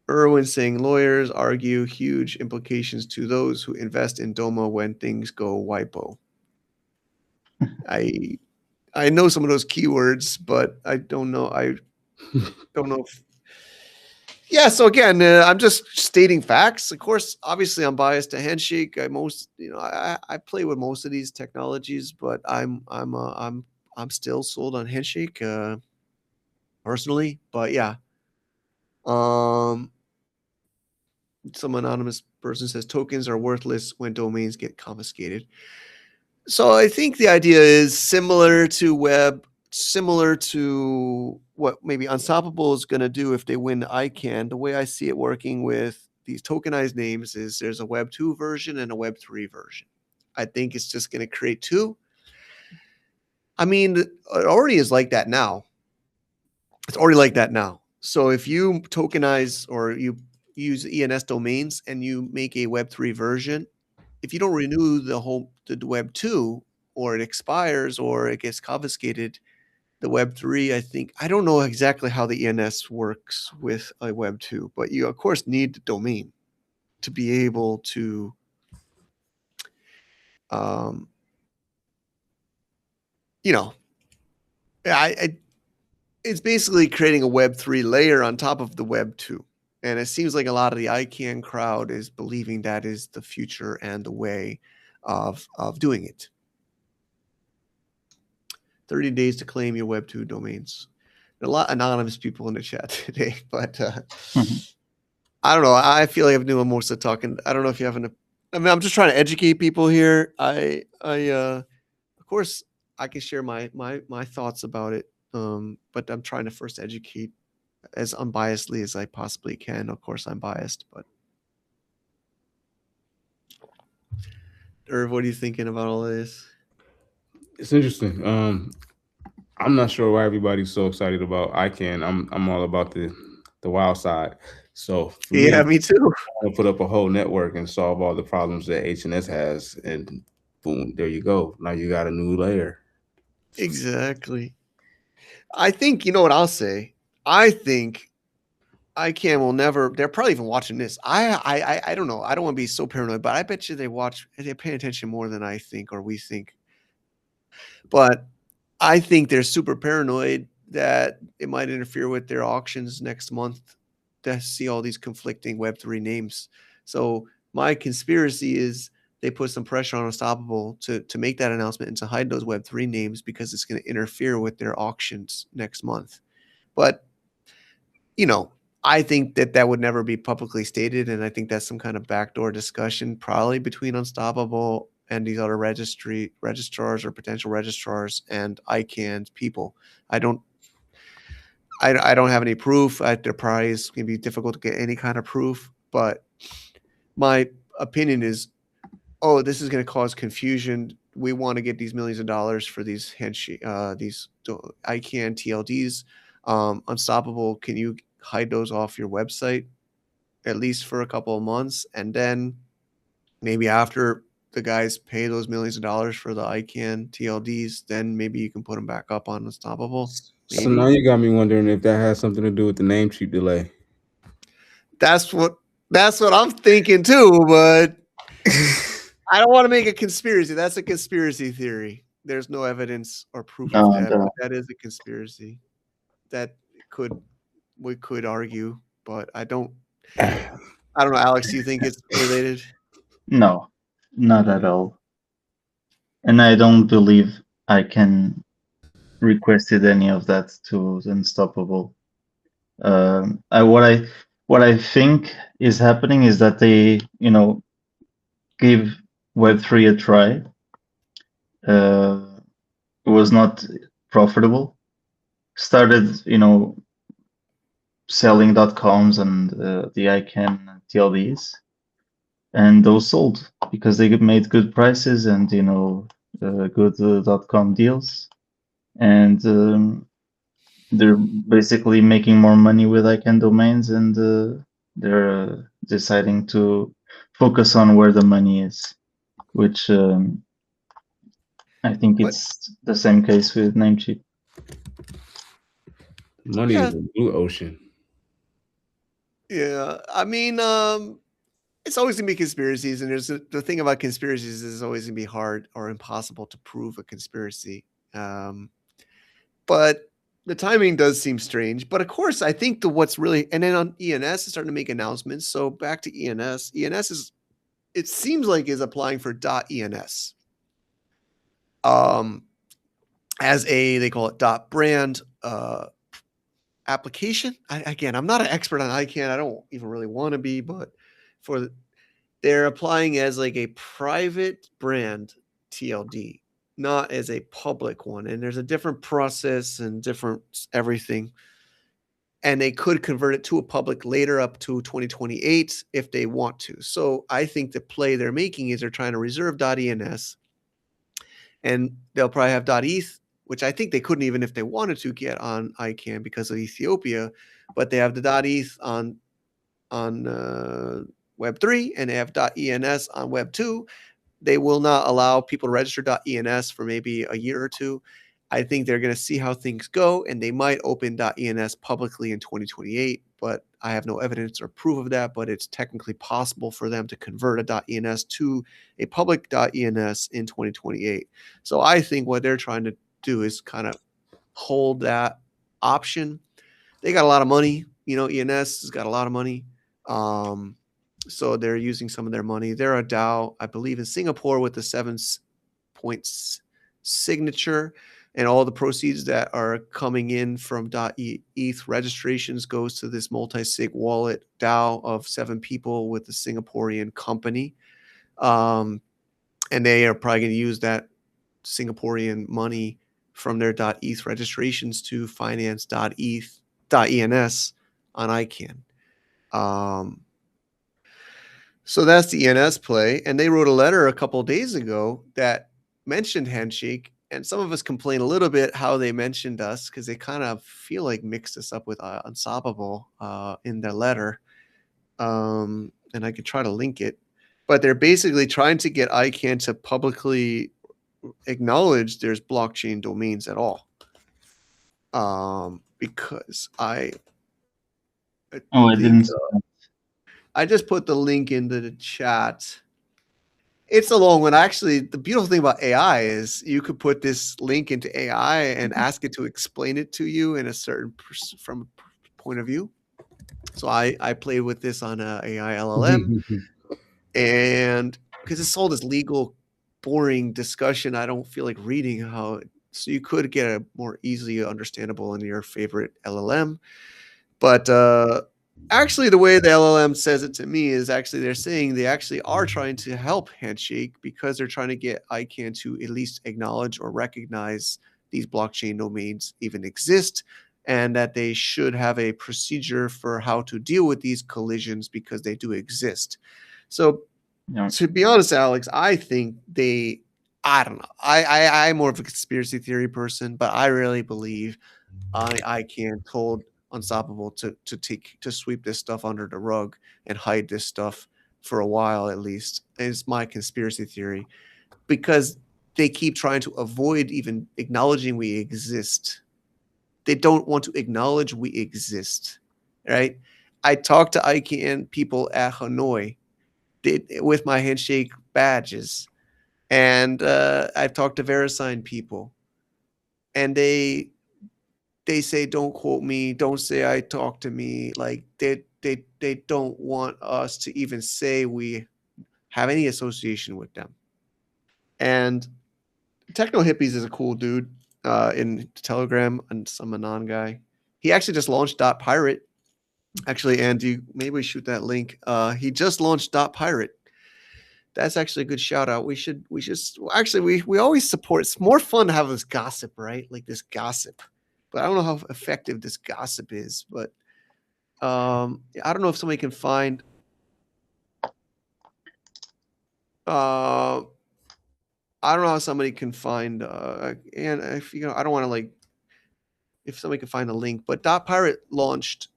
Erwin saying lawyers argue huge implications to those who invest in Doma when things go WIPO. I know some of those keywords, but I don't know. I don't know if Yeah, so again, I'm just stating facts. Of course, obviously, I'm biased to Handshake. I play with most of these technologies, but I'm still sold on Handshake personally. But yeah, um, some anonymous person says tokens are worthless when domains get confiscated. So I think the idea is similar to what maybe Unstoppable is going to do if they win the ICANN. The way I see it working with these tokenized names is there's a Web 2 version and a Web 3 version. I think it's just going to create two. I mean, it already is like that now. It's already like that now. So if you tokenize or you use ENS domains and you make a Web 3 version, if you don't renew the Web 2 or it expires or it gets confiscated, the Web 3, I don't know exactly how the ENS works with a Web 2, but you, of course, need the domain to be able to um, you know, it's basically creating a Web 3 layer on top of the Web 2. And it seems like a lot of the ICANN crowd is believing that is the future and the way of doing it. 30 days to claim your Web 2 domains. There are a lot of anonymous people in the chat today, but I don't know. I feel like I'm doing most of the talking. I don't know if you have I'm just trying to educate people here. Of course, I can share my thoughts about it, but I'm trying to first educate as unbiasedly as I possibly can. Of course, I'm biased, but Irv, what are you thinking about all of this? It's interesting. I'm not sure why everybody's so excited about ICANN. I'm all about the wild side. So for me, Yeah, me too. I put up a whole network and solve all the problems that HNS has, and boom, there you go. Now you got a new layer. Exactly. I think, you know what I'll say? I think ICANN will never. They're probably even watching this. I don't know. I don't want to be so paranoid, but I bet you they're paying attention more than I think or we think. But I think they're super paranoid that it might interfere with their auctions next month to see all these conflicting Web3 names. So my conspiracy is they put some pressure on Unstoppable to make that announcement and to hide those Web3 names because it's going to interfere with their auctions next month. But, you know, I think that would never be publicly stated, and I think that's some kind of backdoor discussion probably between Unstoppable and these other registrars or potential registrars and ICANN's people. I don't have any proof. Their probably is going to be difficult to get any kind of proof, but my opinion is, this is going to cause confusion. We want to get these millions of dollars for these these ICANN TLDs. Unstoppable, can you hide those off your website at least for a couple of months, and then maybe after the guys pay those millions of dollars for the ICANN TLDs, then maybe you can put them back up on Unstoppable. Maybe. So now you got me wondering if that has something to do with the Namecheap delay. That's what I'm thinking too, but I don't want to make a conspiracy. That's a conspiracy theory. There's no evidence or proof of that, but that is a conspiracy that we could argue, but I don't know. Alex, do you think it's related? No, not at all. And I don't believe I can requested any of that to Unstoppable. What I think is happening is that they, give Web3 a try. It was not profitable. Started, selling .coms and the ICANN TLDs, and those sold because they made good prices and good .com deals, and they're basically making more money with ICANN domains, and they're deciding to focus on where the money is, which I think it's the same case with Namecheap. Money is a blue ocean. Yeah, I mean, it's always gonna be conspiracies, and the thing about conspiracies is it's always gonna be hard or impossible to prove a conspiracy. But the timing does seem strange, but of course, I think what's really, and then on ENS is starting to make announcements. So back to ENS. ENS is, it seems like, is applying for .ens. As they call it .brand application. Again, I'm not an expert on ICANN. I don't even really want to be, but they're applying as like a private brand TLD, not as a public one. And there's a different process and different everything. And they could convert it to a public later up to 2028 if they want to. So I think the play they're making is they're trying to reserve .ens, and they'll probably have .eth, which I think they couldn't even if they wanted to get on ICANN because of Ethiopia, but they have the .eth on Web 3 and they have .ens on Web 2. They will not allow people to register .ens for maybe a year or two. I think they're going to see how things go, and they might open .ens publicly in 2028, but I have no evidence or proof of that, but it's technically possible for them to convert a .ens to a public .ens in 2028. So I think what they're trying to do is kind of hold that option. They got a lot of money. ENS has got a lot of money. So they're using some of their money. They're a DAO, I believe, in Singapore with the 7 points signature, and all the proceeds that are coming in from .eth registrations goes to this multi-sig wallet DAO of 7 people with the Singaporean company. And they are probably going to use that Singaporean money from their .eth registrations to finance .ens on ICANN. So that's the ENS play. And they wrote a letter a couple of days ago that mentioned Handshake. And some of us complain a little bit how they mentioned us because they kind of feel like mixed us up with Unstoppable in their letter. And I could try to link it. But they're basically trying to get ICANN to publicly acknowledge there's blockchain domains at all. Because I didn't. I just put the link into the chat. It's a long one. Actually, the beautiful thing about AI is you could put this link into AI and ask it to explain it to you in a certain from a point of view. So I played with this on a AI LLM, and because it's all this legal, boring discussion, I don't feel like reading how. So you could get a more easily understandable in your favorite LLM, but actually, the way the LLM says it to me is actually they're saying they actually are trying to help Handshake because they're trying to get ICANN to at least acknowledge or recognize these blockchain domains even exist, and that they should have a procedure for how to deal with these collisions because they do exist. So, to be honest, Alex, I think I don't know. I'm more of a conspiracy theory person, but I really believe ICANN told Unstoppable to sweep this stuff under the rug and hide this stuff for a while at least. It's my conspiracy theory because they keep trying to avoid even acknowledging we exist. They don't want to acknowledge we exist, right? I talked to ICANN people at Hanoi with my Handshake badges, and I've talked to VeriSign people, and they say, don't quote me, don't say I talked to me. Like they don't want us to even say we have any association with them. And Techno Hippies is a cool dude in Telegram, and some Anon guy. He actually just launched .pirate. Actually, Andy, maybe we shoot that link. He just launched .pirate. That's actually a good shout out. We always support. It's more fun to have this gossip, right? Like this gossip. But I don't know how effective this gossip is. But I don't know if somebody can find. I don't know how somebody can find. And if I don't want to if somebody can find the link. But .pirate launched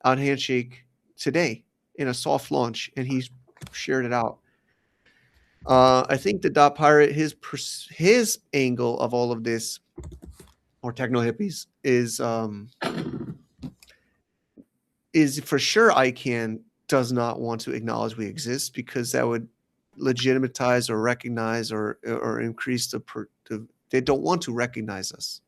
on Handshake today in a soft launch, and he's shared it out. I think the .pirate his angle of all of this, or Techno Hippies, is for sure ICANN does not want to acknowledge we exist because that would legitimatize or recognize or increase they don't want to recognize us.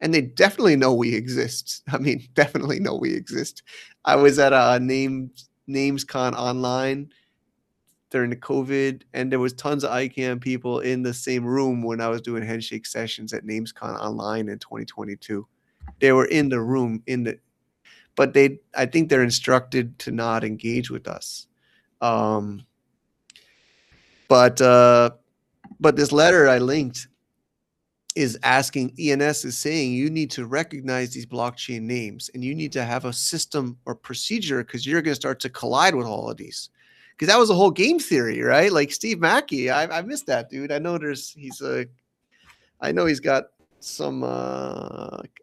And they definitely know we exist. I mean, definitely know we exist. I was at a NamesCon online during the COVID, and there was tons of ICANN people in the same room when I was doing handshake sessions at NamesCon online in 2022. They were in the room but I think they're instructed to not engage with us. But this letter I linked is asking, ENS is saying you need to recognize these blockchain names and you need to have a system or procedure because you're going to start to collide with all of these. Because that was a whole game theory, right? Like Steve Mackey, I missed that dude. I know I know he's got some,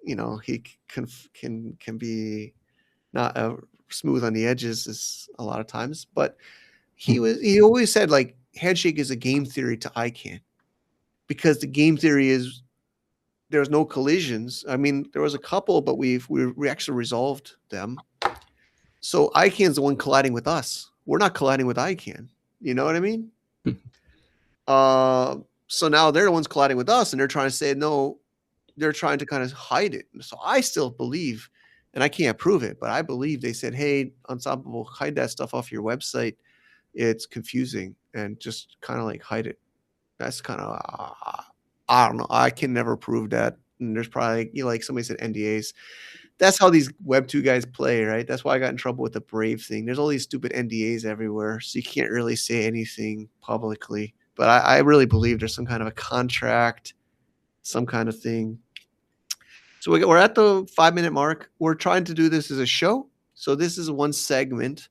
he can be not smooth on the edges a lot of times, but he always said like handshake is a game theory to ICANN because the game theory is there's no collisions. I mean, there was a couple, but we actually resolved them. So ICANN's the one colliding with us. We're not colliding with ICANN. You know what I mean? So now they're the ones colliding with us, and they're trying to say no. They're trying to kind of hide it. So I still believe, and I can't prove it, but I believe they said, "Hey, Unstoppable, hide that stuff off your website. It's confusing, and just kind of like hide it." That's kind of I don't know. I can never prove that. And there's probably, like somebody said, NDAs. That's how these Web2 guys play, right? That's why I got in trouble with the Brave thing. There's all these stupid NDAs everywhere, so you can't really say anything publicly. But I really believe there's some kind of a contract, some kind of thing. So we're at the 5-minute mark. We're trying to do this as a show. So this is one segment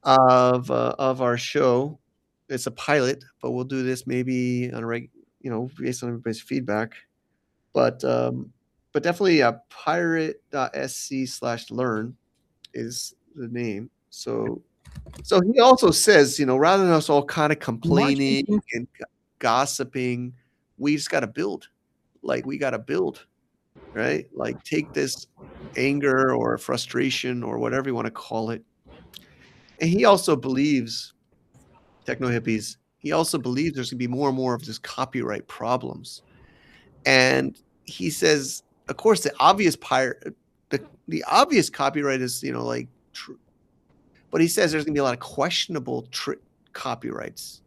of our show. It's a pilot, but we'll do this maybe on a based on everybody's feedback. But definitely pirate.sc/learn is the name. So he also says, rather than us all kind of complaining and gossiping, we just got to build. Like we got to build, right? Like take this anger or frustration or whatever you want to call it. And he also believes, techno hippies, he also believes there's going to be more and more of this copyright problems. And he says, of course, the obvious copyright is, but he says there's going to be a lot of questionable copyrights.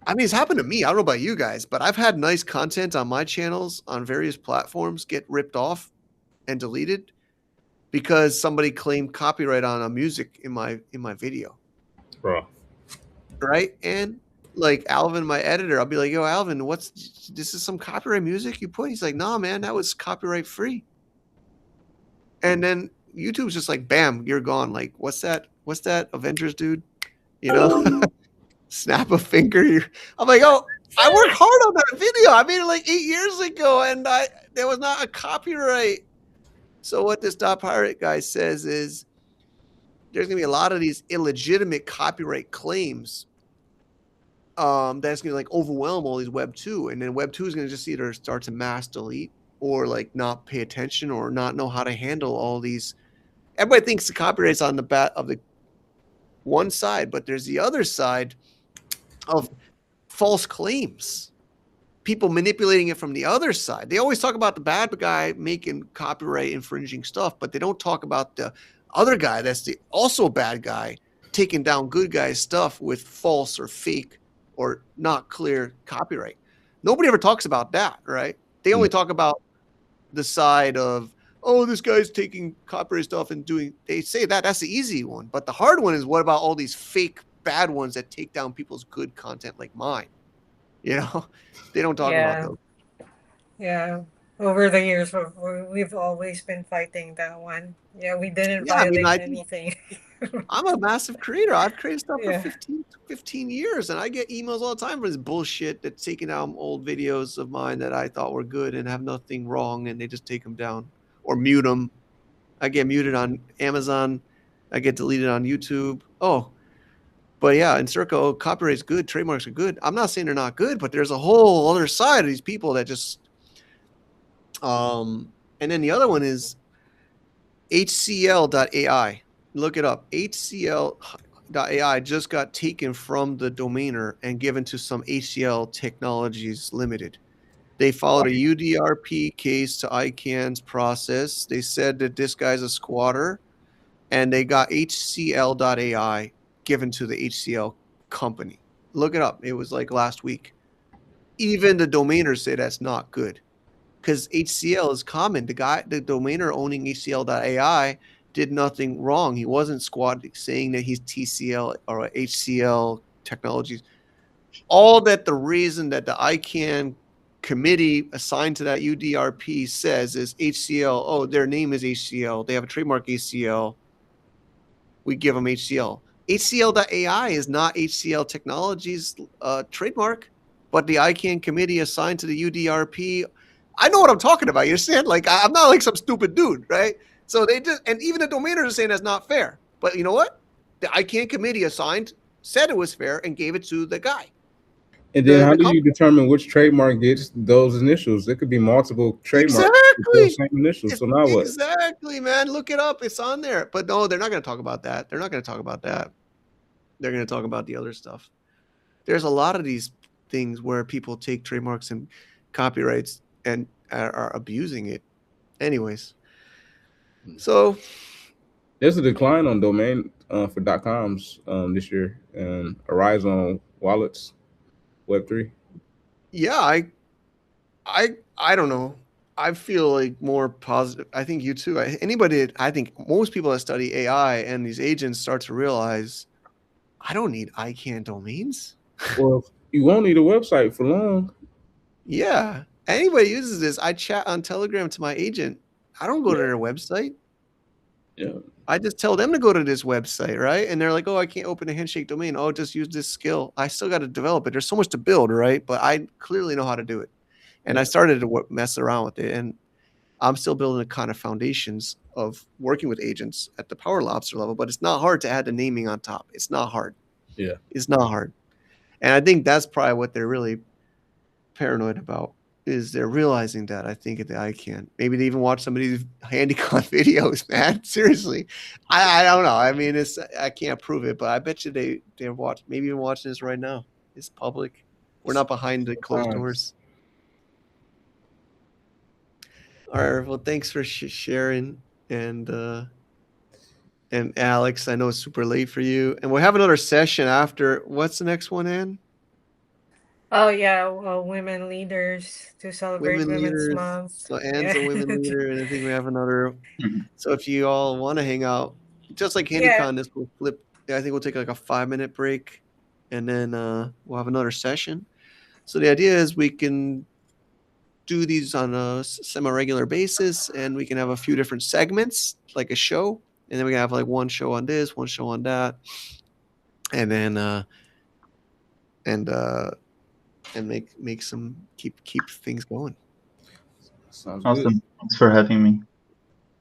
I mean, it's happened to me. I don't know about you guys, but I've had nice content on my channels on various platforms get ripped off and deleted because somebody claimed copyright on a music in my video. Bro. Right? And like Alvin, my editor, I'll be like, "Yo, Alvin, this is some copyright music you put?" He's like, "Nah, man, that was copyright free." And then YouTube's just like, bam, you're gone. Like, what's that Avengers dude? Snap a finger. I'm like, oh, I worked hard on that video. I made it like 8 years ago, and there was not a copyright. So what this .pirate guy says is there's gonna be a lot of these illegitimate copyright claims that's gonna like overwhelm all these Web 2, and then Web 2 is gonna just either start to mass delete or like not pay attention or not know how to handle all these. Everybody thinks the copyright's on the back of the one side, but there's the other side of false claims. People manipulating it from the other side. They always talk about the bad guy making copyright infringing stuff, but they don't talk about the other guy that's also a bad guy taking down good guys' stuff with false or fake or not clear copyright. Nobody ever talks about that, right? They only talk about the side of, oh, this guy's taking copyright stuff and they say that's the easy one. But the hard one is, what about all these fake bad ones that take down people's good content like mine? They don't talk about those. Yeah. Over the years, we've always been fighting that one. Yeah, we didn't violate anything. I'm a massive creator. I've created stuff for 15 years, and I get emails all the time for this bullshit that's taking down old videos of mine that I thought were good and have nothing wrong, and they just take them down or mute them. I get muted on Amazon. I get deleted on YouTube. Oh, but yeah, in Circo, copyright's good. Trademarks are good. I'm not saying they're not good, but there's a whole other side of these people that just and then the other one is HCL.ai. Look it up. HCL.ai just got taken from the domainer and given to some HCL Technologies Limited. They followed a UDRP case to ICANN's process. They said that this guy's a squatter, and they got HCL.ai given to the HCL company. Look it up. It was like last week. Even the domainers say that's not good because HCL is common. The domainer owning HCL.ai did nothing wrong. He wasn't saying that he's TCL or HCL Technologies. All that the reason that the ICANN committee assigned to that UDRP says is HCL. Oh, their name is HCL. They have a trademark HCL. We give them HCL. HCL.ai is not HCL Technologies trademark, but the ICANN committee assigned to the UDRP. I know what I'm talking about. You understand? Like, I'm not like some stupid dude, right? So they just, and even the domainers are saying that's not fair. But you know what? The ICANN committee assigned said it was fair and gave it to the guy. And then how do you determine which trademark gets those initials? There could be multiple trademarks with those same initials. So now what? Exactly, man. Look it up. It's on there. But no, they're not going to talk about that. They're not going to talk about that. They're going to talk about the other stuff. There's a lot of these things where people take trademarks and copyrights and are abusing it. Anyways, so there's a decline on domain for .coms this year, and a rise on wallets, Web3. Yeah, I don't know. I feel like more positive. I think you too. I think most people that study AI and these agents start to realize I don't need ICANN domains. Well, you won't need a website for long. Yeah. Anybody uses this. I chat on Telegram to my agent. I don't go to their website. Yeah. I just tell them to go to this website, right? And they're like, oh, I can't open a Handshake domain. Oh, just use this skill. I still got to develop it. There's so much to build, right? But I clearly know how to do it. And I started to mess around with it. And I'm still building the kind of foundations of working with agents at the Power Lobster level. But it's not hard to add the naming on top. It's not hard. Yeah. It's not hard. And I think that's probably what they're really paranoid about, is they're realizing that. I think that I can. Maybe they even watch some of these HandyCon videos, man. Seriously. I don't know. I mean, I can't prove it, but I bet you they're watching, maybe even watching this right now. It's public. We're not behind the closed doors. All right. Well, thanks for sharing. And Alex, I know it's super late for you. And we'll have another session after. What's the next one, Ann? Oh yeah, women leaders to celebrate Women Women's leaders. Month. So Ann's a women leader, and I think we have another. So if you all want to hang out, just like HandyCon, this will flip. I think we'll take like a 5-minute break, and then we'll have another session. So the idea is we can do these on a semi-regular basis, and we can have a few different segments, like a show, and then we can have like one show on this, one show on that, and then and make some keep things going. Sounds awesome. Good. Thanks for having me.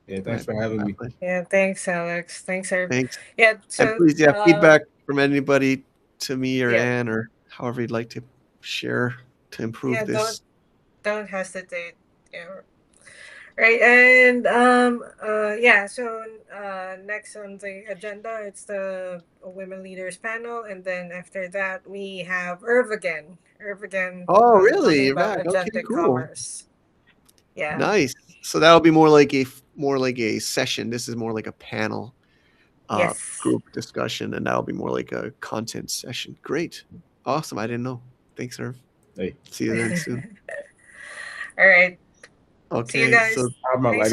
Yeah, thanks for having me. Yeah, thanks, Alex. Thanks, Herb. Thanks. Yeah, so and please, feedback from anybody to me or Ann or however you'd like to share to improve this. Don't hesitate. Yeah. Right, and so next on the agenda it's the women leaders panel, and then after that we have Irv again. Oh, really? Talking about agentic commerce. Yeah. Nice. So that'll be more like a session. This is more like a panel group discussion, and that'll be more like a content session. Great. Awesome. I didn't know. Thanks, Irv. Hey. See you then soon. All right. Okay. See you guys. So, Thanks,